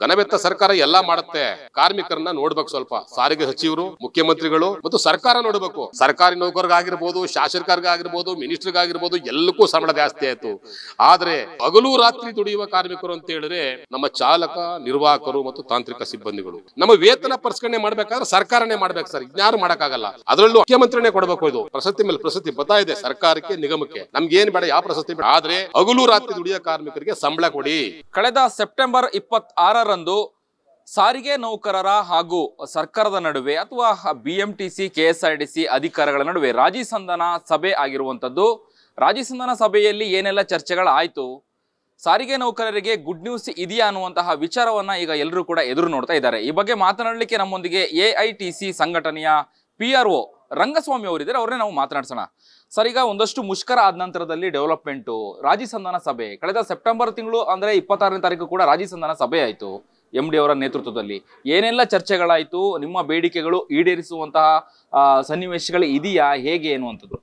ಘನವೆತ್ತ ಸರ್ಕಾರ ಎಲ್ಲಾ ಮಾಡುತ್ತೆ, ಕಾರ್ಮಿಕರನ್ನ ನೋಡ್ಬೇಕು. ಸ್ವಲ್ಪ ಸಾರಿಗೆ ಸಚಿವರು, ಮುಖ್ಯಮಂತ್ರಿಗಳು ಮತ್ತು ಸರ್ಕಾರ ನೋಡ್ಬೇಕು. ಸರ್ಕಾರಿ ನೌಕರರಿಗಾಗಿರ್ಬೋದು, ಶಾಸಕರಿಗಾಗಿರ್ಬೋದು, ಮಿನಿಸ್ಟರ್ಗಾಗಿರ್ಬೋದು, ಎಲ್ಲಕ್ಕೂ ಸಂಬಳ ಜಾಸ್ತಿ ಆಯ್ತು. ಆದ್ರೆ ಹಗಲು ರಾತ್ರಿ ದುಡಿಯುವ ಕಾರ್ಮಿಕರು ಅಂತ ಹೇಳಿದ್ರೆ ನಮ್ಮ ಚಾಲಕ, ನಿರ್ವಾಹಕರು ಮತ್ತು ತಾಂತ್ರಿಕ ಸಿಬ್ಬಂದಿಗಳು. ನಮ್ಮ ವೇತನ ಪರಿಷ್ಕರಣೆ ಮಾಡ್ಬೇಕಾದ್ರೆ ಸರ್ಕಾರನೇ ಮಾಡ್ಬೇಕು ಸರ್, ಇನ್ಯಾರು ಮಾಡಕ್ಕಾಗಲ್ಲ. ಅದರಲ್ಲೂ ಮುಖ್ಯಮಂತ್ರಿನೇ ಕೊಡಬೇಕು. ಇದು ಪ್ರಶಸ್ತಿ ಮೇಲೆ ಪ್ರಶಸ್ತಿ ಬರ್ತಾ ಇದೆ ಸರ್ಕಾರಕ್ಕೆ, ನಿಗಮಕ್ಕೆ. ನಮ್ಗೆ ಏನ್ ಬೇಡ, ಯಾವ ಪ್ರಶಸ್ತಿ ಬೇಡ, ಆದ್ರೆ ಹಗಲು ರಾತ್ರಿ ದುಡಿಯುವ ಕಾರ್ಮಿಕರಿಗೆ ಸಂಬಳ ಕೊಡಿ. ಕಳೆದ ಸೆಪ್ಟೆಂಬರ್ 26ರಂದು ಸಾರಿಗೆ ನೌಕರರ ಹಾಗೂ ಸರ್ಕಾರದ ನಡುವೆ ಅಥವಾ BMTC KSRTC ಅಧಿಕಾರಿಗಳ ನಡುವೆ ರಾಜಿ ಸಂಧಾನ ಸಭೆ ಆಗಿರುವಂತದ್ದು. ರಾಜಿ ಸಂಧಾನ ಸಭೆಯಲ್ಲಿ ಏನೆಲ್ಲ ಚರ್ಚೆಗಳಾಯ್ತು, ಸಾರಿಗೆ ನೌಕರರಿಗೆ ಗುಡ್ ನ್ಯೂಸ್ ಇದೆಯಾ ಅನ್ನುವಂತಹ ವಿಚಾರವನ್ನ ಈಗ ಎಲ್ಲರೂ ಕೂಡ ಎದುರು ನೋಡ್ತಾ ಇದ್ದಾರೆ. ಈ ಬಗ್ಗೆ ಮಾತನಾಡಲಿಕ್ಕೆ ನಮ್ಮೊಂದಿಗೆ AITC ಸಂಘಟನೆಯ PRO ರಂಗಸ್ವಾಮಿ ಅವರಿದ್ದಾರೆ, ಅವ್ರನ್ನೇ ನಾವು ಮಾತನಾಡ್ಸೋಣ. ಸರ್, ಈಗ ಒಂದಷ್ಟು ಮುಷ್ಕರ ಆದ ನಂತರದಲ್ಲಿ ಡೆವಲಪ್ಮೆಂಟು, ರಾಜಿ ಸಂಧಾನ ಸಭೆ ಕಳೆದ ಸೆಪ್ಟೆಂಬರ್ ತಿಂಗಳು ಅಂದ್ರೆ 26ನೇ ತಾರೀಕು ಕೂಡ ರಾಜಿ ಸಂಧಾನ ಸಭೆ ಆಯಿತು MD ಅವರ ನೇತೃತ್ವದಲ್ಲಿ. ಏನೆಲ್ಲ ಚರ್ಚೆಗಳಾಯಿತು, ನಿಮ್ಮ ಬೇಡಿಕೆಗಳು ಈಡೇರಿಸುವಂತಹ ಸನ್ನಿವೇಶಗಳು ಇದೆಯಾ, ಹೇಗೆ ಅನ್ನುವಂಥದ್ದು?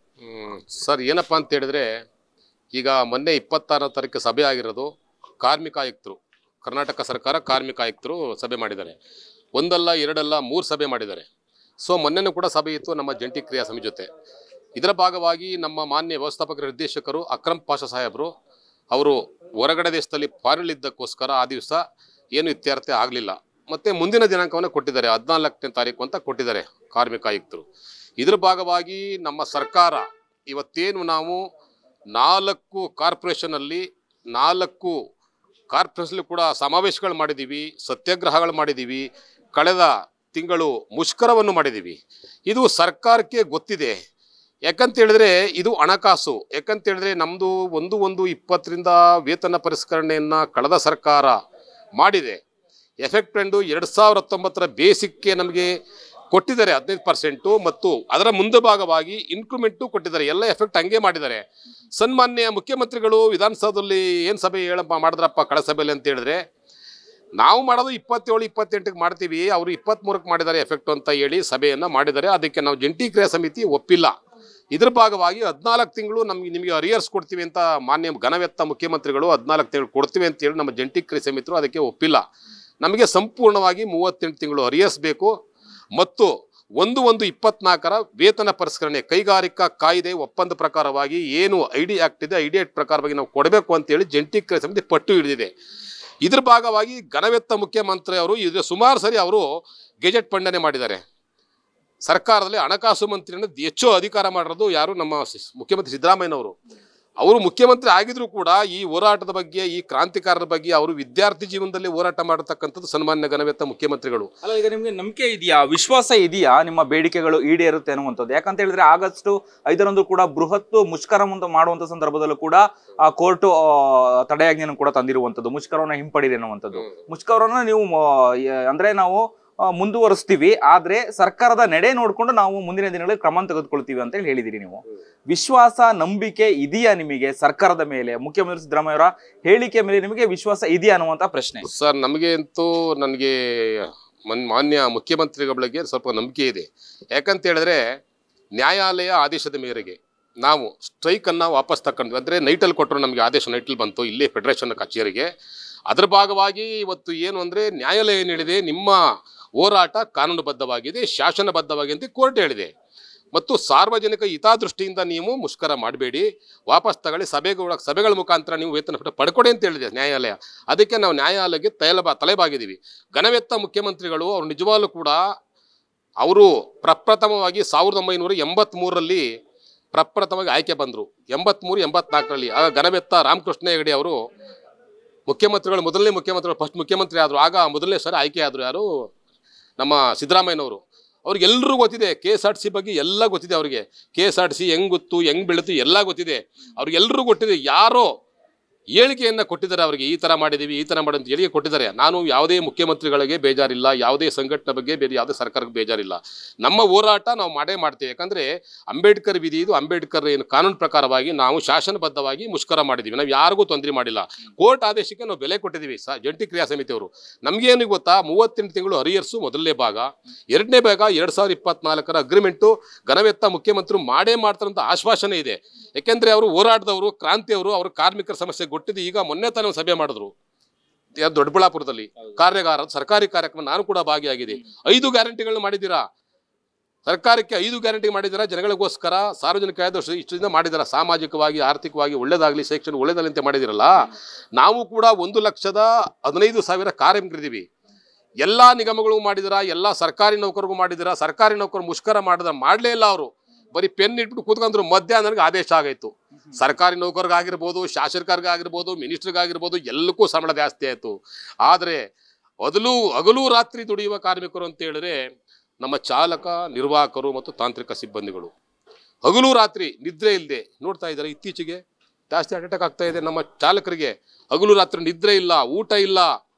ಸರ್, ಏನಪ್ಪಾ ಅಂತ ಹೇಳಿದ್ರೆ, ಈಗ ಮೊನ್ನೆ 26ನೇ ತಾರೀಕು ಸಭೆ ಆಗಿರೋದು ಕಾರ್ಮಿಕ ಆಯುಕ್ತರು, ಕರ್ನಾಟಕ ಸರ್ಕಾರ ಕಾರ್ಮಿಕ ಆಯುಕ್ತರು ಸಭೆ ಮಾಡಿದ್ದಾರೆ. ಒಂದಲ್ಲ, ಎರಡಲ್ಲ, 3 ಸಭೆ ಮಾಡಿದ್ದಾರೆ. ಸೊ ಮೊನ್ನೆನೂ ಕೂಡ ಸಭೆ ಇತ್ತು ನಮ್ಮ ಜಂಟಿ ಕ್ರಿಯಾ ಸಮಿತಿ ಜೊತೆ. ಇದರ ಭಾಗವಾಗಿ ನಮ್ಮ ಮಾನ್ಯ ವ್ಯವಸ್ಥಾಪಕ ನಿರ್ದೇಶಕರು ಅಕ್ರಮ್ ಪಾಷಾ ಸಾಹೇಬರು ಅವರು ಹೊರಗಡೆ ದೇಶದಲ್ಲಿ ಫಾರಿನಲ್ಲಿದ್ದಕ್ಕೋಸ್ಕರ ಆ ದಿವಸ ಏನು ಇತ್ಯರ್ಥ ಆಗಲಿಲ್ಲ. ಮತ್ತೆ ಮುಂದಿನ ದಿನಾಂಕವನ್ನು ಕೊಟ್ಟಿದ್ದಾರೆ, 14ನೇ ತಾರೀಕು ಅಂತ ಕೊಟ್ಟಿದ್ದಾರೆ ಕಾರ್ಮಿಕ ಆಯುಕ್ತರು. ಇದರ ಭಾಗವಾಗಿ ನಮ್ಮ ಸರ್ಕಾರ ಇವತ್ತೇನು ನಾವು 4 ಕಾರ್ಪೊರೇಷನಲ್ಲಿ 4 ಕಾರ್ಪೊರೇಷನ್ ಕೂಡ ಸಮಾವೇಶಗಳು ಮಾಡಿದ್ದೀವಿ, ಸತ್ಯಾಗ್ರಹಗಳು ಮಾಡಿದ್ದೀವಿ, ಕಳೆದ ತಿಂಗಳು ಮುಷ್ಕರವನ್ನು ಮಾಡಿದ್ದೀವಿ. ಇದು ಸರ್ಕಾರಕ್ಕೆ ಗೊತ್ತಿದೆ. ಯಾಕಂತ ಹೇಳಿದ್ರೆ ಇದು ಹಣಕಾಸು. ಯಾಕಂತ ಹೇಳಿದ್ರೆ ನಮ್ಮದು 1/1/20ರಿಂದ ವೇತನ ಪರಿಷ್ಕರಣೆಯನ್ನು ಕಳೆದ ಸರ್ಕಾರ ಮಾಡಿದೆ. ಎಫೆಕ್ಟ್ ಎಂದು 2019ರ ಬೇಸಿಕ್ಗೆ ನಮಗೆ ಕೊಟ್ಟಿದ್ದಾರೆ 15% ಮತ್ತು ಅದರ ಮುಂದೆ ಭಾಗವಾಗಿ ಇನ್ಕ್ರಿಮೆಂಟು ಕೊಟ್ಟಿದ್ದಾರೆ. ಎಲ್ಲ ಎಫೆಕ್ಟ್ ಹಂಗೆ ಮಾಡಿದ್ದಾರೆ. ಸನ್ಮಾನ್ಯ ಮುಖ್ಯಮಂತ್ರಿಗಳು ವಿಧಾನಸೌಧದಲ್ಲಿ ಏನು ಸಭೆ ಮಾಡಿದ್ರಪ್ಪ ಕಳೆದ ಸಭೆಯಲ್ಲಿ ಅಂತ ಹೇಳಿದ್ರೆ, ನಾವು ಮಾಡೋದು 27-28ಕ್ಕೆ ಮಾಡ್ತೀವಿ, ಅವರು 23ಕ್ಕೆ ಮಾಡಿದ್ದಾರೆ ಎಫೆಕ್ಟ್ ಅಂತ ಹೇಳಿ ಸಭೆಯನ್ನು ಮಾಡಿದ್ದಾರೆ. ಅದಕ್ಕೆ ನಾವು ಜಂಟಿ ಕ್ರಿಯಾ ಸಮಿತಿ ಒಪ್ಪಿಲ್ಲ. ಇದ್ರ ಭಾಗವಾಗಿ 14 ತಿಂಗಳು ನಿಮಗೆ ಅರಿಯರ್ಸ್ ಕೊಡ್ತೀವಿ ಅಂತ ಮಾನ್ಯ ಘನವೆತ್ತ ಮುಖ್ಯಮಂತ್ರಿಗಳು 14 ತಿಂಗಳು ಕೊಡ್ತೀವಿ ಅಂತ ಹೇಳಿ ನಮ್ಮ ಜಂಟಿ ಕ್ರಿಯಾ ಸಮಿತಿರು ಅದಕ್ಕೆ ಒಪ್ಪಿಲ್ಲ. ನಮಗೆ ಸಂಪೂರ್ಣವಾಗಿ 38 ತಿಂಗಳು ಅರಿಯರ್ಸ್ ಬೇಕು ಮತ್ತು 1/1/24ರ ವೇತನ ಪರಿಷ್ಕರಣೆ ಕೈಗಾರಿಕಾ ಕಾಯ್ದೆ ಒಪ್ಪಂದ ಪ್ರಕಾರವಾಗಿ ಏನು ID ಆಕ್ಟ್ ಇದೆ, ID ಆಕ್ಟ್ ಪ್ರಕಾರವಾಗಿ ನಾವು ಕೊಡಬೇಕು ಅಂತೇಳಿ ಜಂಟಿ ಕ್ರಿಯಾ ಸಮಿತಿ ಪಟ್ಟು ಹಿಡಿದಿದೆ. ಇದ್ರ ಭಾಗವಾಗಿ ಘನವೆತ್ತ ಮುಖ್ಯಮಂತ್ರಿ ಅವರು ಇದು ಸುಮಾರು ಸರಿ ಅವರು ಗೆಜೆಟ್ ಮಂಡನೆ ಮಾಡಿದ್ದಾರೆ. ಸರ್ಕಾರದಲ್ಲಿ ಹಣಕಾಸು ಮಂತ್ರಿಯನ್ನು ಹೆಚ್ಚು ಅಧಿಕಾರ ಮಾಡಿರೋದು ಯಾರು, ನಮ್ಮ ಮುಖ್ಯಮಂತ್ರಿ ಸಿದ್ದರಾಮಯ್ಯನವರು. ಅವರು ಮುಖ್ಯಮಂತ್ರಿ ಆಗಿದ್ರು ಕೂಡ ಈ ಹೋರಾಟದ ಬಗ್ಗೆ, ಈ ಕ್ರಾಂತಿಕಾರರ ಬಗ್ಗೆ ಅವರು ವಿದ್ಯಾರ್ಥಿ ಜೀವನದಲ್ಲಿ ಹೋರಾಟ ಮಾಡತಕ್ಕಂಥದ್ದು ಸನ್ಮಾನ್ಯ ಘನವೆತ್ತ ಮುಖ್ಯಮಂತ್ರಿಗಳು. ಅಲ್ಲ, ಈಗ ನಿಮಗೆ ನಂಬಿಕೆ ಇದೆಯಾ, ವಿಶ್ವಾಸ ಇದೆಯಾ ನಿಮ್ಮ ಬೇಡಿಕೆಗಳು ಈಡೇರುತ್ತೆ ಅನ್ನುವಂಥದ್ದು? ಯಾಕಂತ ಹೇಳಿದ್ರೆ ಆಗಸ್ಟ್ 5ರಂದು ಕೂಡ ಬೃಹತ್ ಮುಷ್ಕರ ಮಾಡುವಂಥ ಸಂದರ್ಭದಲ್ಲೂ ಕೂಡ ಕೋರ್ಟ್ ತಡೆಯಾಜ್ಞೆಯನ್ನು ಕೂಡ ತಂದಿರುವಂಥದ್ದು, ಮುಷ್ಕರವನ್ನು ಹಿಂಪಡಿದೆ ಅನ್ನುವಂಥದ್ದು. ಮುಷ್ಕರವನ್ನು ನೀವು ಅಂದ್ರೆ ನಾವು ಮುಂದುವರಿಸ್ತೀವಿ, ಆದ್ರೆ ಸರ್ಕಾರದ ನಡೆ ನೋಡ್ಕೊಂಡು ನಾವು ಮುಂದಿನ ದಿನಗಳಲ್ಲಿ ಕ್ರಮ ತೆಗೆದುಕೊಳ್ತೀವಿ ಅಂತ ಹೇಳಿದಿರಿ ನೀವು. ವಿಶ್ವಾಸ, ನಂಬಿಕೆ ಇದೆಯಾ ನಿಮಗೆ ಸರ್ಕಾರದ ಮೇಲೆ? ಮುಖ್ಯಮಂತ್ರಿ ಸಿದ್ದರಾಮಯ್ಯ ಅವರ ಹೇಳಿಕೆ ಮೇಲೆ ನಿಮಗೆ ವಿಶ್ವಾಸ ಇದೆಯಾ ಅನ್ನುವಂತ ಪ್ರಶ್ನೆ. ಸರ್, ನಮಗೆ ಅಂತೂ ನನಗೆ ಮಾನ್ಯ ಮುಖ್ಯಮಂತ್ರಿಗಳಿಗೆ ಸ್ವಲ್ಪ ನಂಬಿಕೆ ಇದೆ. ಯಾಕಂತ ಹೇಳಿದ್ರೆ ನ್ಯಾಯಾಲಯ ಆದೇಶದ ಮೇರೆಗೆ ನಾವು ಸ್ಟ್ರೈಕನ್ನು ವಾಪಸ್ ತಗೊಂಡ್ವಿ. ಅಂದರೆ ನೈಟಲ್ಲಿ ಕೊಟ್ಟರು, ನಮಗೆ ಆದೇಶ ನೈಟಲ್ಲಿ ಬಂತು ಇಲ್ಲೇ ಫೆಡರೇಷನ್ ಕಚೇರಿಗೆ. ಅದರ ಭಾಗವಾಗಿ ಇವತ್ತು ಏನು ಅಂದರೆ ನ್ಯಾಯಾಲಯ ಏನು ಹೇಳಿದೆ, ನಿಮ್ಮ ಹೋರಾಟ ಕಾನೂನುಬದ್ಧವಾಗಿದೆ, ಶಾಸನಬದ್ಧವಾಗಿದೆ ಅಂತ ಕೋರ್ಟ್ ಹೇಳಿದೆ. ಮತ್ತು ಸಾರ್ವಜನಿಕ ಹಿತದೃಷ್ಟಿಯಿಂದ ನೀವು ಮುಷ್ಕರ ಮಾಡಬೇಡಿ, ವಾಪಸ್ ತಗೊಳ್ಳಿ, ಸಭೆಗಳ ಮುಖಾಂತರ ನೀವು ವೇತನ ಪಡ್ಕೊಡಿ ಅಂತ ಹೇಳಿದೆ ನ್ಯಾಯಾಲಯ. ಅದಕ್ಕೆ ನಾವು ನ್ಯಾಯಾಲಯಕ್ಕೆ ತಲೆಬಾಗಿದ್ದೀವಿ. ಘನವೆತ್ತ ಮುಖ್ಯಮಂತ್ರಿಗಳು ಅವರು ನಿಜವಾಗ್ಲೂ ಕೂಡ ಅವರು ಪ್ರಪ್ರಥಮವಾಗಿ 1983ರಲ್ಲಿ ಪ್ರಪ್ರಥಮವಾಗಿ ಆಯ್ಕೆ ಬಂದರು. 83-84ರಲ್ಲಿ ಆಗ ಘನವೆತ್ತ ರಾಮಕೃಷ್ಣ ಹೆಗಡೆ ಅವರು ಮುಖ್ಯಮಂತ್ರಿಗಳು, ಮೊದಲನೇ ಮುಖ್ಯಮಂತ್ರಿಗಳು, ಫಸ್ಟ್ ಮುಖ್ಯಮಂತ್ರಿ ಆದರು. ಆಗ ಮೊದಲನೇ ಸರಿ ಆಯ್ಕೆ ಆದರು ಯಾರು, ನಮ್ಮ ಸಿದ್ದರಾಮಯ್ಯನವರು. ಅವ್ರಿಗೆಲ್ಲರೂ ಗೊತ್ತಿದೆ KSRTC ಬಗ್ಗೆ, ಎಲ್ಲ ಗೊತ್ತಿದೆ ಅವರಿಗೆ. KSRTC ಹೆಂಗೆ ಗೊತ್ತು, ಹೆಂಗೆ ಬೆಳೀತು ಎಲ್ಲ ಗೊತ್ತಿದೆ ಅವ್ರಿಗೆಲ್ಲರೂ ಗೊತ್ತಿದೆ. ಯಾರೋ ಹೇಳಿಕೆಯನ್ನು ಕೊಟ್ಟಿದ್ದಾರೆ ಅವರಿಗೆ, ಈ ಥರ ಮಾಡಿದ್ದೀವಿ, ಈ ಥರ ಮಾಡಿ ಅಂತ ಹೇಳಿಕೆ ಕೊಟ್ಟಿದ್ದಾರೆ. ನಾನು ಯಾವುದೇ ಮುಖ್ಯಮಂತ್ರಿಗಳಿಗೆ ಬೇಜಾರಿಲ್ಲ, ಯಾವುದೇ ಸಂಘಟನೆ ಬಗ್ಗೆ ಬೇರೆ ಯಾವುದೇ ಸರ್ಕಾರಕ್ಕೆ ಬೇಜಾರಿಲ್ಲ. ನಮ್ಮ ಹೋರಾಟ ನಾವು ಮಾಡೇ ಮಾಡ್ತೇವೆ. ಯಾಕಂದರೆ ಅಂಬೇಡ್ಕರ್ ವಿಧಿ ಇದು, ಅಂಬೇಡ್ಕರ್ ಏನು ಕಾನೂನು ಪ್ರಕಾರವಾಗಿ ನಾವು ಶಾಸನಬದ್ಧವಾಗಿ ಮುಷ್ಕರ ಮಾಡಿದ್ದೀವಿ. ನಾವು ಯಾರಿಗೂ ತೊಂದರೆ ಮಾಡಿಲ್ಲ. ಕೋರ್ಟ್ ಆದೇಶಕ್ಕೆ ನಾವು ಬೆಲೆ ಕೊಟ್ಟಿದ್ದೀವಿ ಜಂಟಿ ಕ್ರಿಯಾ ಸಮಿತಿಯವರು. ನಮಗೇನು ಗೊತ್ತಾ, 38 ತಿಂಗಳು ಅರಿಯರ್ಸು ಮೊದಲನೇ ಭಾಗ, ಎರಡನೇ ಭಾಗ 2024ರ ಅಗ್ರಿಮೆಂಟು ಘನವೆತ್ತ ಮುಖ್ಯಮಂತ್ರಿ ಮಾಡೇ ಮಾಡ್ತಾರಂತ ಆಶ್ವಾಸನೆ ಇದೆ. ಯಾಕೆಂದರೆ ಅವರು ಹೋರಾಟದವರು, ಕ್ರಾಂತಿಯವರು, ಅವರು ಕಾರ್ಮಿಕರ ಸಮಸ್ಯೆ ಗೊತ್ತಿದ್ದು ಈಗ ಮೊನ್ನೆ ತಾನೇ ಸಭೆ ಮಾಡಿದ್ರು. ದೊಡ್ಡಬಳ್ಳಾಪುರದಲ್ಲಿ ಕಾರ್ಯಾಗಾರ ಸರ್ಕಾರಿ ಕಾರ್ಯಕ್ರಮ ನಾನು ಕೂಡ ಭಾಗಿಯಾಗಿದೆ. 5 ಗ್ಯಾರಂಟಿಗಳನ್ನ ಮಾಡಿದ್ದೀರಾ, ಸರ್ಕಾರಕ್ಕೆ 5 ಗ್ಯಾರಂಟಿ ಮಾಡಿದ್ದೀರಾ, ಜನಗಳಿಗೋಸ್ಕರ ಸಾರ್ವಜನಿಕ ಇಷ್ಟದಿಂದ ಮಾಡಿದಾರ. ಸಾಮಾಜಿಕವಾಗಿ ಆರ್ಥಿಕವಾಗಿ ಒಳ್ಳೇದಾಗಲಿ, ಶೈಕ್ಷಣಿಕ ಒಳ್ಳೇದಾಗಲಿ ಅಂತ ಮಾಡಿದಿರಲ್ಲ. ನಾವು ಕೂಡ 1,15,000 ಕಾರ್ಮಿಕರಿದ್ದೀವಿ. ಎಲ್ಲ ನಿಗಮಗಳು ಮಾಡಿದಿರ, ಎಲ್ಲ ಸರ್ಕಾರಿ ನೌಕರಿಗೂ ಮಾಡಿದಿರ. ಸರ್ಕಾರಿ ನೌಕರು ಮುಷ್ಕರ ಮಾಡಲೇ ಇಲ್ಲ. ಅವರು ಬರೀ ಪೆನ್ ಇಟ್ಬಿಟ್ಟು ಕೂತ್ಕೊಂಡ್ರು. ಮಧ್ಯಾಹ್ನ ಆದೇಶ ಆಗಾಯ್ತು. ಸರ್ಕಾರಿ ನೌಕರಿಗಾಗಿರ್ಬೋದು, ಶಾಸಕರಿಗಾಗಿರ್ಬೋದು, ಮಿನಿಸ್ಟರ್ಗಾಗಿರ್ಬೋದು, ಎಲ್ಲಕ್ಕೂ ಸಂಬಳ ಜಾಸ್ತಿ ಆಯಿತು. ಆದರೆ ಹಗಲು ರಾತ್ರಿ ದುಡಿಯುವ ಕಾರ್ಮಿಕರು ಅಂತ ಹೇಳಿದ್ರೆ ನಮ್ಮ ಚಾಲಕ, ನಿರ್ವಾಹಕರು ಮತ್ತು ತಾಂತ್ರಿಕ ಸಿಬ್ಬಂದಿಗಳು ಹಗಲು ರಾತ್ರಿ ನಿದ್ರೆ ಇಲ್ಲದೆ ನೋಡ್ತಾ ಇದ್ದಾರೆ. ಇತ್ತೀಚೆಗೆ ಜಾಸ್ತಿ ಹಾರ್ಟ್ ಅಟ್ಯಾಕ್ ಆಗ್ತಾ ಇದೆ. ನಮ್ಮ ಚಾಲಕರಿಗೆ ಹಗಲು ರಾತ್ರಿ ನಿದ್ರೆ ಇಲ್ಲ, ಊಟ ಇಲ್ಲ.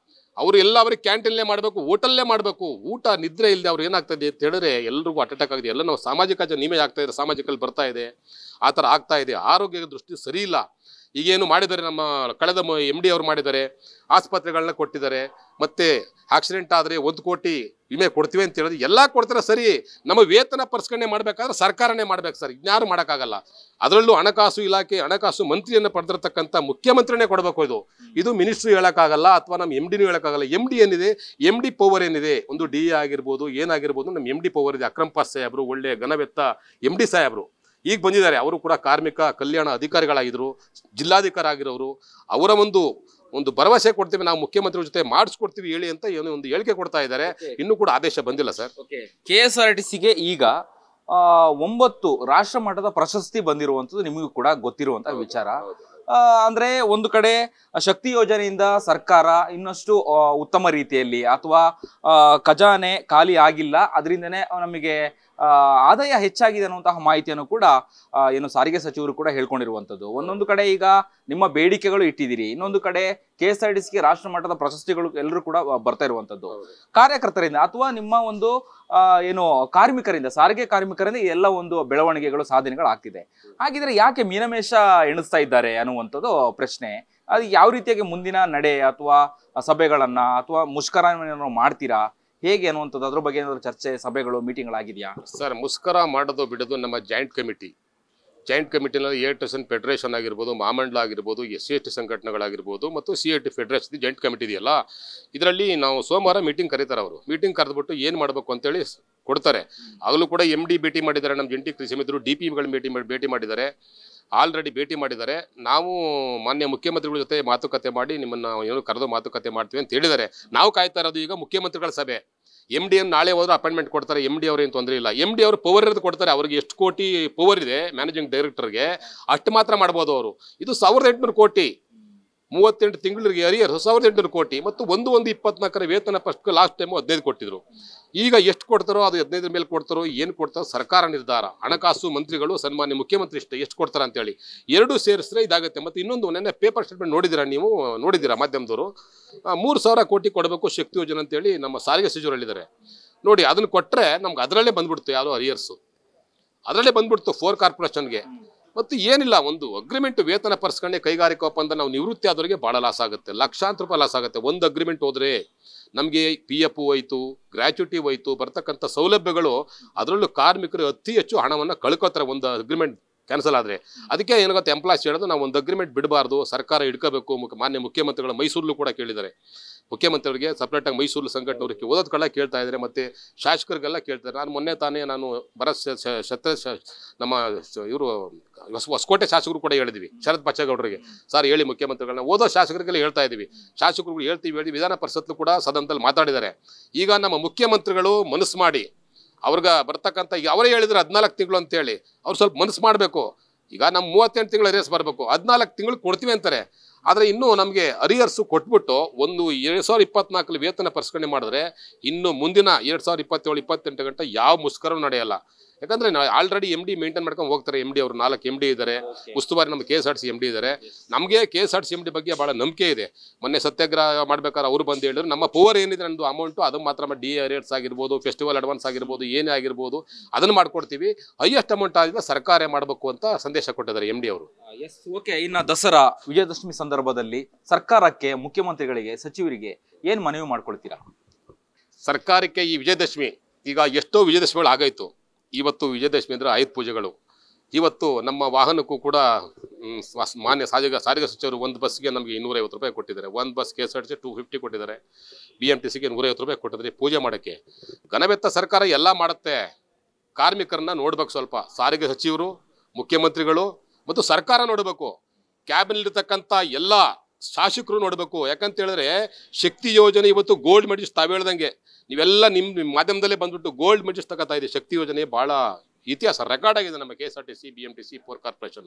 ಅವರು ಎಲ್ಲ ಅವ್ರಿಗೆ ಕ್ಯಾಂಟೀನ್ಲೇ ಮಾಡಬೇಕು, ಹೋಟೆಲ್ಲೇ ಮಾಡಬೇಕು. ಊಟ ನಿದ್ರೆ ಇಲ್ಲದೆ ಅವ್ರು ಏನಾಗ್ತದೆ ಅಂತ ಹೇಳಿದ್ರೆ ಎಲ್ರಿಗೂ ಹಾರ್ಟ್ ಅಟ್ಯಾಕ್ ಆಗಿದೆ. ಎಲ್ಲ ನಾವು ಸಾಮಾಜಿಕ ನೀವೇ ಆಗ್ತಾ ಇದೆ, ಸಾಮಾಜಿಕಲ್ಲಿ ಬರ್ತಾ ಇದೆ, ಆ ಥರ ಆಗ್ತಾ ಇದೆ. ಆರೋಗ್ಯದ ದೃಷ್ಟಿ ಸರಿ ಇಲ್ಲ. ಈಗೇನು ಮಾಡಿದ್ದಾರೆ, ನಮ್ಮ ಕಳೆದ MD ಅವರು ಮಾಡಿದ್ದಾರೆ, ಆಸ್ಪತ್ರೆಗಳನ್ನ ಕೊಟ್ಟಿದ್ದಾರೆ. ಮತ್ತೆ ಆಕ್ಸಿಡೆಂಟ್ ಆದರೆ 1 ಕೋಟಿ ವಿಮೆ ಕೊಡ್ತೀವಿ ಅಂತ ಹೇಳಿದ್ರೆ ಎಲ್ಲ ಕೊಡ್ತಾರೆ. ಸರಿ, ನಮ್ಮ ವೇತನ ಪರಿಷ್ಕರಣೆ ಮಾಡಬೇಕಾದ್ರೆ ಸರ್ಕಾರನೇ ಮಾಡ್ಬೇಕು ಸರ್, ಇನ್ಯಾರು ಮಾಡೋಕ್ಕಾಗಲ್ಲ. ಅದರಲ್ಲೂ ಹಣಕಾಸು ಇಲಾಖೆ, ಹಣಕಾಸು ಮಂತ್ರಿಯನ್ನು ಪಡೆದಿರ್ತಕ್ಕಂಥ ಮುಖ್ಯಮಂತ್ರಿನೇ ಕೊಡಬೇಕು. ಇದು ಮಿನಿಸ್ಟ್ರಿ ಹೇಳೋಕ್ಕಾಗಲ್ಲ, ಅಥವಾ ನಮ್ಮ MDನೂ ಹೇಳೋಕ್ಕಾಗಲ್ಲ. MD ಏನಿದೆ, MD ಪವರ್ ಏನಿದೆ, ಒಂದು DA ಆಗಿರ್ಬೋದು, ಏನಾಗಿರ್ಬೋದು, ನಮ್ಮ MD ಪವರ್ ಇದೆ. ಅಕ್ರಮ್ ಪಾಸ್ ಸಾಹೇಬರು ಒಳ್ಳೆ ಘನವೆತ್ತ MD ಸಾಹೇಬರು ಈಗ ಬಂದಿದ್ದಾರೆ. ಅವರು ಕೂಡ ಕಾರ್ಮಿಕ ಕಲ್ಯಾಣ ಅಧಿಕಾರಿಗಳಾಗಿದ್ರು, ಜಿಲ್ಲಾಧಿಕಾರಿ ಆಗಿರೋರು. ಅವರ ಒಂದು ಭರವಸೆ ಕೊಡ್ತೀವಿ, ನಾವು ಮುಖ್ಯಮಂತ್ರಿ ಜೊತೆ ಮಾಡಿಸ್ಕೊಡ್ತೀವಿ ಹೇಳಿ ಅಂತ ಏನೋ ಒಂದು ಹೇಳಿಕೆ ಕೊಡ್ತಾ ಇದ್ದಾರೆ. ಇನ್ನೂ ಕೂಡ ಆದೇಶ ಬಂದಿಲ್ಲ ಸರ್. KSRTCಗೆ ಈಗ 9 ರಾಷ್ಟ್ರ ಮಟ್ಟದ ಪ್ರಶಸ್ತಿ ಬಂದಿರುವಂಥದ್ದು ನಿಮಗೂ ಕೂಡ ಗೊತ್ತಿರುವಂತಹ ವಿಚಾರ. ಅಂದ್ರೆ ಒಂದು ಕಡೆ ಶಕ್ತಿ ಯೋಜನೆಯಿಂದ ಸರ್ಕಾರ ಇನ್ನಷ್ಟು ಉತ್ತಮ ರೀತಿಯಲ್ಲಿ, ಅಥವಾ ಖಜಾನೆ ಖಾಲಿ ಆಗಿಲ್ಲ, ಅದರಿಂದನೇ ನಮಗೆ ಆದಾಯ ಹೆಚ್ಚಾಗಿದೆ ಅನ್ನುವಂತಹ ಮಾಹಿತಿಯನ್ನು ಕೂಡ ಏನು ಸಾರಿಗೆ ಸಚಿವರು ಕೂಡ ಹೇಳ್ಕೊಂಡಿರುವಂಥದ್ದು. ಒಂದೊಂದು ಕಡೆ ಈಗ ನಿಮ್ಮ ಬೇಡಿಕೆಗಳು ಇಟ್ಟಿದ್ದೀರಿ, ಇನ್ನೊಂದು ಕಡೆ KSRTCಗೆ ರಾಷ್ಟ್ರ ಮಟ್ಟದ ಪ್ರಶಸ್ತಿಗಳು ಎಲ್ಲರೂ ಕೂಡ ಬರ್ತಾ ಇರುವಂಥದ್ದು. ಕಾರ್ಯಕರ್ತರಿಂದ ಅಥವಾ ನಿಮ್ಮ ಒಂದು ಏನು ಕಾರ್ಮಿಕರಿಂದ, ಸಾರಿಗೆ ಕಾರ್ಮಿಕರಿಂದ ಎಲ್ಲ ಒಂದು ಬೆಳವಣಿಗೆಗಳು, ಸಾಧನೆಗಳು ಆಗ್ತಿದೆ. ಹಾಗಿದ್ರೆ ಯಾಕೆ ಮೀನಮೇಷ ಎಣಿಸ್ತಾ ಇದ್ದಾರೆ ಅನ್ನುವಂಥದ್ದು ಪ್ರಶ್ನೆ. ಅದು ಯಾವ ರೀತಿಯಾಗಿ ಮುಂದಿನ ನಡೆ ಅಥವಾ ಸಭೆಗಳನ್ನ ಅಥವಾ ಮುಷ್ಕರವನ್ನು ಮಾಡ್ತೀರಾ, ಹೇಗೆ ಅನ್ನುವಂಥದ್ದು, ಅದ್ರ ಬಗ್ಗೆ ಏನಾದರೂ ಚರ್ಚೆ, ಸಭೆಗಳು, ಮೀಟಿಂಗ್ಗಳಾಗಿದೆಯಾ ಸರ್? ಮುಷ್ಕರ ಮಾಡೋದು ಬಿಡೋದು ನಮ್ಮ ಜಾಯಿಂಟ್ ಕಮಿಟಿನಲ್ಲಿ ATSN ಫೆಡರೇಷನ್ ಆಗಿರ್ಬೋದು, ಮಹಾಮಂಡಲ ಆಗಿರ್ಬೋದು, SC/ST ಸಂಘಟನೆಗಳಾಗಿರ್ಬೋದು ಮತ್ತು CIT ಫೆಡರೇಷನ್ ಜಾಯಿಂಟ್ ಕಮಿಟಿ ಇದೆಯಲ್ಲ, ಇದರಲ್ಲಿ ನಾವು ಸೋಮವಾರ ಮೀಟಿಂಗ್ ಕರೀತಾರೆ. ಅವರು ಮೀಟಿಂಗ್ ಕರೆದ್ಬಿಟ್ಟು ಏನು ಮಾಡಬೇಕು ಅಂತೇಳಿ ಕೊಡ್ತಾರೆ. ಆಗಲೂ ಕೂಡ MD ಭೇಟಿ ಮಾಡಿದ್ದಾರೆ, ನಮ್ಮ ಜಂಟಿ ಕೃಷಿ ಮಿತ್ರರು DPಗಳು ಭೇಟಿ ಮಾಡಿದ್ದಾರೆ, ಆಲ್ರೆಡಿ ಭೇಟಿ ಮಾಡಿದ್ದಾರೆ. ನಾವು ಮಾನ್ಯ ಮುಖ್ಯಮಂತ್ರಿಗಳ ಜೊತೆ ಮಾತುಕತೆ ಮಾಡಿ ನಿಮ್ಮನ್ನು ಏನು ಕರೆದು ಮಾತುಕತೆ ಮಾಡ್ತೀವಿ ಅಂತ ಹೇಳಿದ್ದಾರೆ. ನಾವು ಕಾಯ್ತಾ ಇರೋದು ಈಗ ಮುಖ್ಯಮಂತ್ರಿಗಳ ಸಭೆ. MD ನಾಳೆ ಹೋದ್ರೆ ಅಪಾಯಿಂಟ್ಮೆಂಟ್ ಕೊಡ್ತಾರೆ. MD ಅವರು ಏನು ತೊಂದರೆ ಇಲ್ಲ. MD ಅವರು ಪವರ್ ಇರೋದು ಕೊಡ್ತಾರೆ. ಅವ್ರಿಗೆ ಎಷ್ಟು ಕೋಟಿ ಪವರ್ ಇದೆ ಮ್ಯಾನೇಜಿಂಗ್ ಡೈರೆಕ್ಟರ್ಗೆ, ಅಷ್ಟು ಮಾತ್ರ ಮಾಡ್ಬೋದು ಅವರು. ಇದು 1800 ಕೋಟಿ, 38 ತಿಂಗಳಿಗೆ ಅರಿಯರ್ 1800 ಕೋಟಿ ಮತ್ತು 1/1/24 ವೇತನ ಫಸ್ಟ್ ಲಾಸ್ಟ್ ಟೈಮು 15 ಕೊಟ್ಟಿದ್ರು. ಈಗ ಎಷ್ಟು ಕೊಡ್ತಾರೋ ಅದು 15 ಮೇಲೆ ಕೊಡ್ತಾರೋ ಏನು ಕೊಡ್ತಾರೋ ಸರ್ಕಾರ ನಿರ್ಧಾರ. ಹಣಕಾಸು ಮಂತ್ರಿಗಳು, ಸನ್ಮಾನ್ಯ ಮುಖ್ಯಮಂತ್ರಿ ಇಷ್ಟ ಎಷ್ಟು ಕೊಡ್ತಾರೆ ಅಂತೇಳಿ ಎರಡೂ ಸೇರಿಸಿದ್ರೆ ಇದಾಗುತ್ತೆ. ಮತ್ತು ಇನ್ನೊಂದು ನೆನ್ನೆ ಪೇಪರ್ ಸ್ಟೇಟ್ಮೆಂಟ್ ನೋಡಿದ್ದೀರಾ ಮಾಧ್ಯಮದವರು, 3,000 ಕೋಟಿ ಕೊಡಬೇಕು ಶಕ್ತಿ ಯೋಜನೆ ಅಂತೇಳಿ ನಮ್ಮ ಸಾರಿಗೆ ಸಚಿವರು ಹೇಳಿದ್ದಾರೆ. ನೋಡಿ, ಅದನ್ನು ಕೊಟ್ಟರೆ ನಮ್ಗೆ ಅದರಲ್ಲೇ ಬಂದ್ಬಿಡ್ತು, ಯಾವುದೋ ಅರಿಯರ್ಸು ಅದರಲ್ಲೇ ಬಂದ್ಬಿಡ್ತು 4 ಕಾರ್ಪೊರೇಷನ್ಗೆ. ಮತ್ತು ಏನಿಲ್ಲ, ಒಂದು ಅಗ್ರಿಮೆಂಟ್ ವೇತನ ಪರಿಷ್ಕರಣೆ, ಕೈಗಾರಿಕಾ ಒಪ್ಪಂದ, ನಾವು ನಿವೃತ್ತಿ ಆದವರಿಗೆ ಭಾಳ ಲಾಸ್ ಆಗುತ್ತೆ, ಲಕ್ಷಾಂತರ ರೂಪಾಯಿ ಲಾಸ್ ಆಗುತ್ತೆ. ಒಂದು ಅಗ್ರಿಮೆಂಟ್ ಹೋದರೆ ನಮಗೆ PF ಹೋಯ್ತು, ಗ್ರ್ಯಾಚ್ಯುಟಿ ಹೋಯ್ತು, ಬರ್ತಕ್ಕಂಥ ಸೌಲಭ್ಯಗಳು, ಅದರಲ್ಲೂ ಕಾರ್ಮಿಕರು ಅತಿ ಹೆಚ್ಚು ಹಣವನ್ನು ಕಳ್ಕೋತಾರೆ ಒಂದು ಅಗ್ರಿಮೆಂಟ್ ಕ್ಯಾನ್ಸಲ್ ಆದರೆ. ಅದಕ್ಕೆ ಏನಾಗುತ್ತೆ, ಎಂಪ್ಲಾಯ್ಸ್ ಹೇಳೋದು ನಾವು ಒಂದು ಅಗ್ರಿಮೆಂಟ್ ಬಿಡಬಾರ್ದು, ಸರ್ಕಾರ ಹಿಡ್ಕೋಬೇಕು. ಮಾನ್ಯ ಮುಖ್ಯಮಂತ್ರಿಗಳು ಮೈಸೂರಲ್ಲೂ ಕೂಡ ಕೇಳಿದ್ದಾರೆ. ಮುಖ್ಯಮಂತ್ರಿಗಳಿಗೆ ಸಪ್ರೇಟಾಗಿ ಮೈಸೂರು ಸಂಘಟನೆಯವರಿಗೆ ಓದೋದ್ಕೆಲ್ಲ ಕೇಳ್ತಾ ಇದ್ದಾರೆ, ಮತ್ತು ಶಾಸಕರಿಗೆಲ್ಲ ಕೇಳ್ತಾರೆ. ನಾನು ಮೊನ್ನೆ ತಾನೇ ನಮ್ಮ ಇವರು ಹೊಸಕೋಟೆ ಶಾಸಕರು ಕೂಡ ಹೇಳಿದ್ವಿ, ಶರತ್ ಬಚ್ಚೇಗೌಡರಿಗೆ, ಸರ್ ಹೇಳಿ ಮುಖ್ಯಮಂತ್ರಿಗಳನ್ನ, ಓದೋ ಶಾಸಕರಿಗೆಲ್ಲ ಹೇಳ್ತಾ ಇದ್ದೀವಿ. ಶಾಸಕರು ಹೇಳಿ ವಿಧಾನ ಪರಿಷತ್ಲು ಕೂಡ ಸದನದಲ್ಲಿ ಮಾತಾಡಿದ್ದಾರೆ. ಈಗ ನಮ್ಮ ಮುಖ್ಯಮಂತ್ರಿಗಳು ಮನಸ್ಸು ಮಾಡಿ ಅವ್ರಿಗೆ ಬರ್ತಕ್ಕಂಥ, ಈಗ ಅವರೇ ಹೇಳಿದ್ರೆ 14 ತಿಂಗಳು ಅಂತೇಳಿ, ಅವ್ರು ಸ್ವಲ್ಪ ಮನಸ್ಸು ಮಾಡಬೇಕು. ಈಗ ನಮ್ಮ 38 ತಿಂಗಳು ಅರಿಯರ್ಸ್ ಬರಬೇಕು, 14 ತಿಂಗಳು ಕೊಡ್ತೀವಿ ಅಂತಾರೆ. ಆದರೆ ಇನ್ನೂ ನಮಗೆ ಅರಿಯರ್ಸು ಕೊಟ್ಬಿಟ್ಟು 2024 ವೇತನ ಪರಿಷ್ಕರಣೆ ಮಾಡಿದ್ರೆ ಇನ್ನು ಮುಂದಿನ 2027-28 ಗಂಟೆ ಯಾವ ಮುಷ್ಕರವೂ ನಡೆಯಲ್ಲ. ಯಾಕಂದರೆ ನಾವು ಆಲ್ರೆಡಿ MD ಮೇಂಟೈನ್ ಮಾಡ್ಕೊಂಡು ಹೋಗ್ತಾರೆ. MD ಅವರು 4 MD ಇದ್ದಾರೆ, ಉಸ್ತುವಾರಿ ನಮ್ಮ KSRTC MD ಇದ್ದಾರೆ. ನಮಗೆ KSRTC MD ಬಗ್ಗೆ ಭಾಳ ನಂಬಿಕೆ ಇದೆ. ಮೊನ್ನೆ ಸತ್ಯಾಗ್ರಹ ಮಾಡ್ಬೇಕಾದ್ರೆ ಅವರು ಬಂದು ಹೇಳಿದ್ರು, ನಮ್ಮ ಪವರ್ ಏನಿದೆ ನಮ್ಮದು ಅಮೌಂಟು ಅದು ಮಾತ್ರ DA ರೇಟ್ಸ್ ಆಗಿರ್ಬೋದು, ಫೆಸ್ಟಿವಲ್ ಅಡ್ವಾನ್ಸ್ ಆಗಿರ್ಬೋದು, ಏನೇ ಆಗಿರ್ಬೋದು ಅದನ್ನು ಮಾಡ್ಕೊಡ್ತೀವಿ, ಹೈಯೆಸ್ಟ್ ಅಮೌಂಟ್ ಆಗಿದ್ರೆ ಸರ್ಕಾರ ಮಾಡಬೇಕು ಅಂತ ಸಂದೇಶ ಕೊಟ್ಟಿದ್ದಾರೆ MD ಅವರು. ಓಕೆ, ಇನ್ನು ದಸರಾ ವಿಜಯದಶಮಿ ಸಂದರ್ಭದಲ್ಲಿ ಸರ್ಕಾರಕ್ಕೆ, ಮುಖ್ಯಮಂತ್ರಿಗಳಿಗೆ, ಸಚಿವರಿಗೆ ಏನು ಮನವಿ ಮಾಡ್ಕೊಳ್ತೀರಾ? ಸರ್ಕಾರಕ್ಕೆ ಈ ವಿಜಯದಶಮಿ, ಈಗ ಎಷ್ಟೋ ವಿಜಯದಶಮಿಗಳು ಆಗಾಯಿತು. ಇವತ್ತು ವಿಜಯದಶಮಿ ಅಂದರೆ ಆಯುಧ ಪೂಜೆಗಳು. ಇವತ್ತು ನಮ್ಮ ವಾಹನಕ್ಕೂ ಕೂಡ ಮಾನ್ಯ ಸಾರಿಗೆ ಸಚಿವರು ಒಂದು ಬಸ್ಗೆ ನಮಗೆ 250 ರೂಪಾಯಿ ಕೊಟ್ಟಿದ್ದಾರೆ. ಒಂದು ಬಸ್ KSRTC 250 ಕೊಟ್ಟಿದ್ದಾರೆ. BMTCಗೆ 150 ರೂಪಾಯಿ ಕೊಟ್ಟಿದ್ದಾರೆ ಪೂಜೆ ಮಾಡೋಕ್ಕೆ. ಘನವೆತ್ತ ಸರ್ಕಾರ ಎಲ್ಲ ಮಾಡುತ್ತೆ, ಕಾರ್ಮಿಕರನ್ನ ನೋಡ್ಬೇಕು. ಸ್ವಲ್ಪ ಸಾರಿಗೆ ಸಚಿವರು, ಮುಖ್ಯಮಂತ್ರಿಗಳು ಮತ್ತು ಸರ್ಕಾರ ನೋಡಬೇಕು. ಕ್ಯಾಬಿನಲ್ಲಿ ಇರ್ತಕ್ಕಂಥ ಎಲ್ಲ ಶಾಸಕರು ನೋಡಬೇಕು. ಯಾಕಂತ ಹೇಳಿದ್ರೆ ಶಕ್ತಿ ಯೋಜನೆ ಇವತ್ತು ಗೋಲ್ಡ್ ಮೆಡಲ್ಸ್ ತಾವು ಹೇಳ್ದಂಗೆ ನೀವೆಲ್ಲ ನಿಮ್ಮ ಮಾಧ್ಯಮದಲ್ಲೇ ಬಂದ್ಬಿಟ್ಟು ಗೋಲ್ಡ್ ಮೆಡಲ್ಸ್ ತಗೋತಾ ಇದೆ. ಶಕ್ತಿ ಯೋಜನೆ ಭಾಳ ಇತಿಹಾಸ ರೆಕಾರ್ಡ್ ಆಗಿದೆ. ನಮ್ಮ KSRTC, BMTC, four corporation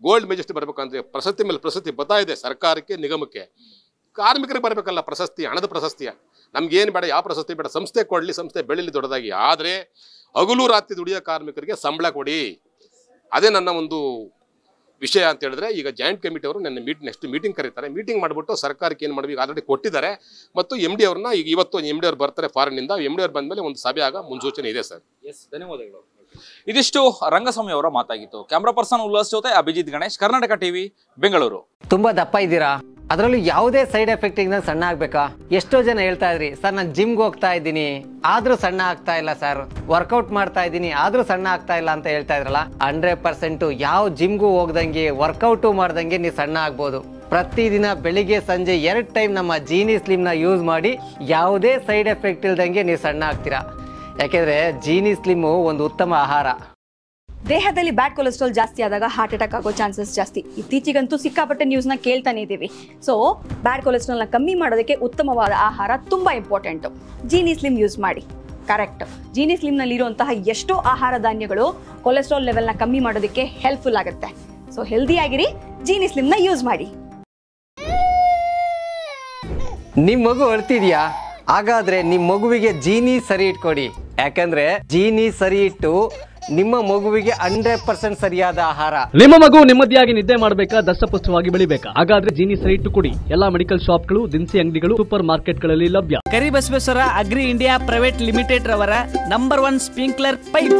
gold majesty ಬರಬೇಕಂದ್ರೆ ಪ್ರಶಸ್ತಿ ಮೇಲೆ ಪ್ರಶಸ್ತಿ ಬರ್ತಾ ಇದೆ ಸರ್ಕಾರಕ್ಕೆ, ನಿಗಮಕ್ಕೆ. ಕಾರ್ಮಿಕರಿಗೆ ಬರಬೇಕಲ್ಲ ಪ್ರಶಸ್ತಿ, ಹಣದ ಪ್ರಶಸ್ತಿಯ. ನಮ್ಗೇನು ಬೇಡ, ಯಾವ ಪ್ರಶಸ್ತಿ ಬೇಡ, ಸಂಸ್ಥೆ ಕೊಡಲಿ, ಸಂಸ್ಥೆ ಬೆಳೀಲಿ ದೊಡ್ಡದಾಗಿ. ಆದರೆ ಹಗಲು ರಾತ್ರಿ ದುಡಿಯೋ ಕಾರ್ಮಿಕರಿಗೆ ಸಂಬಳ ಕೊಡಿ. ಅದೇ ನನ್ನ ಒಂದು ವಿಷಯ ಅಂತ ಹೇಳಿದ್ರೆ. ಈಗ ಜಾಯಿಂಟ್ ಕಮಿಟಿ ಅವರು ನೆಕ್ಸ್ಟ್ ಮೀಟಿಂಗ್ ಕರೀತಾರೆ. ಮೀಟಿಂಗ್ ಮಾಡಿಬಿಟ್ಟು ಸರ್ಕಾರಕ್ಕೆ ಏನು ಮಾಡಬೇಕು ಆಲ್ರೆಡಿ ಕೊಟ್ಟಿದ್ದಾರೆ. ಮತ್ತು MD ಅವ್ರನ್ನ ಈಗ ಇವತ್ತು MD ಅವ್ರು ಬರ್ತಾರೆ ಫಾರಿನ್ನಿಂದ. MD ಅವ್ರು ಬಂದಮೇಲೆ ಒಂದು ಸಭೆ ಆಗ ಮುನ್ಸೂಚನೆ ಇದೆ ಸರ್. ಧನ್ಯವಾದಗಳು. ಇದಿಷ್ಟು ರಂಗಸ್ವಾಮಿ ಅವರ ಮಾತಾಗಿತ್ತು. ಕ್ಯಾಮ್ರಾ ಪರ್ಸನ್ ಉಲ್ಲಾಸ್ ಜೊತೆ ಅಭಿಜಿತ್ ಗಣೇಶ್, ಕರ್ನಾಟಕ ಟಿವಿ, ಬೆಂಗಳೂರು. ತುಂಬಾ ದಪ್ಪ ಇದ್ದೀರಾ, ಅದರಲ್ಲೂ ಯಾವುದೇ ಸೈಡ್ ಎಫೆಕ್ಟ್ ಇಂದ ಸಣ್ಣ ಆಗ್ಬೇಕಾ? ಎಷ್ಟೋ ಜನ ಹೇಳ್ತಾ ಇದ್ರಿ, ಸರ್ ನಾನು ಜಿಮ್ಗೆ ಹೋಗ್ತಾ ಇದ್ದೀನಿ ಆದ್ರೂ ಸಣ್ಣ ಆಗ್ತಾ ಇಲ್ಲ ಸರ್, ವರ್ಕೌಟ್ ಮಾಡ್ತಾ ಇದ್ದೀನಿ ಆದ್ರೂ ಸಣ್ಣ ಆಗ್ತಾ ಇಲ್ಲ ಅಂತ ಹೇಳ್ತಾ ಇದ್ರಲ್ಲ. 100% ಯಾವ ಜಿಮ್ಗೂ ಹೋಗ್ದಂಗೆ ವರ್ಕೌಟು ಮಾಡ್ದಂಗೆ ನೀವು ಸಣ್ಣ ಆಗ್ಬೋದು. ಪ್ರತಿದಿನ ಬೆಳಿಗ್ಗೆ ಸಂಜೆ 2 ಟೈಮ್ ನಮ್ಮ ಜೀನಿ ಸ್ಲಿಮ್ನ ಯೂಸ್ ಮಾಡಿ ಯಾವುದೇ ಸೈಡ್ ಎಫೆಕ್ಟ್ ಇಲ್ದಂಗೆ ನೀವು ಸಣ್ಣ ಆಗ್ತೀರಾ. ಯಾಕೆಂದ್ರೆ ಜೀನಿ ಸ್ಲಿಮ್ಮು ಒಂದು ಉತ್ತಮ ಆಹಾರ. ದೇಹದಲ್ಲಿ ಬ್ಯಾಡ್ ಕೊಲೆಸ್ಟ್ರಾಲ್ ಜಾಸ್ತಿ ಆದಾಗ ಹಾರ್ಟ್ ಅಟ್ಯಾಕ್ ಆಗೋ ಚಾನ್ಸಸ್ ಜಾಸ್ತಿ. ಇತ್ತೀಚೆಗಂತೂ ಸಿಕ್ಕಾಪಟ್ಟೆ ನ್ಯೂಸ್ನ ಕೇಳ್ತಾನೆ ಇದ್ದೀವಿ. ಸೊ ಬ್ಯಾಡ್ ಕೊಲೆಸ್ಟ್ರಾಲ್ನ ಕಮ್ಮಿ ಮಾಡೋದಕ್ಕೆ ಉತ್ತಮವಾದ ಆಹಾರ ತುಂಬ ಇಂಪಾರ್ಟೆಂಟು. ಜೀನಿ ಸ್ಲಿಮ್ ಯೂಸ್ ಮಾಡಿ. ಕರೆಕ್ಟ್, ಜೀನಿ ಸ್ಲಿಮ್ನಲ್ಲಿರುವಂತಹ ಎಷ್ಟೋ ಆಹಾರ ಧಾನ್ಯಗಳು ಕೊಲೆಸ್ಟ್ರಾಲ್ ಲೆವೆಲ್ನ ಕಮ್ಮಿ ಮಾಡೋದಕ್ಕೆ ಹೆಲ್ಪ್ಫುಲ್ ಆಗುತ್ತೆ. ಸೊ ಹೆಲ್ದಿಯಾಗಿರಿ, ಜೀನಿ ಸ್ಲಿಮ್ನ ಯೂಸ್ ಮಾಡಿ. ನಿಮ್ಮ ಮಗು ಅಳ್ತಿದ್ಯಾ? ಹಾಗಾದ್ರೆ ನಿಮ್ಮ ಮಗುವಿಗೆ ಜೀನಿ ಸರಿ ಇಟ್ಕೊಡಿ. ಯಾಕಂದ್ರೆ ಜೀನಿ ಸರಿ ಇಟ್ಟು ನಿಮ್ಮ ಮಗುವಿಗೆ 100% ಸರಿಯಾದ ಆಹಾರ. ನಿಮ್ಮ ಮಗು ನೆಮ್ಮದಿಯಾಗಿ ನಿದ್ದೆ ಮಾಡಬೇಕಾ, ದಷ್ಟಪುಷ್ಟವಾಗಿ ಬೆಳಿಬೇಕಾ? ಹಾಗಾದ್ರೆ ಜೀನಿ ಸರಿ ಇಟ್ಟು ಕೊಡಿ. ಎಲ್ಲಾ ಮೆಡಿಕಲ್ ಶಾಪ್ಗಳು, ದಿನಸಿ ಅಂಗಡಿಗಳು, ಸೂಪರ್ ಮಾರ್ಕೆಟ್ಗಳಲ್ಲಿ ಲಭ್ಯ. Karibasaveshwara agri India private limited ರವರ ನಂಬರ್ 1 ಸ್ಪ್ರಿಂಕ್ಲರ್ ಪೈಪ್.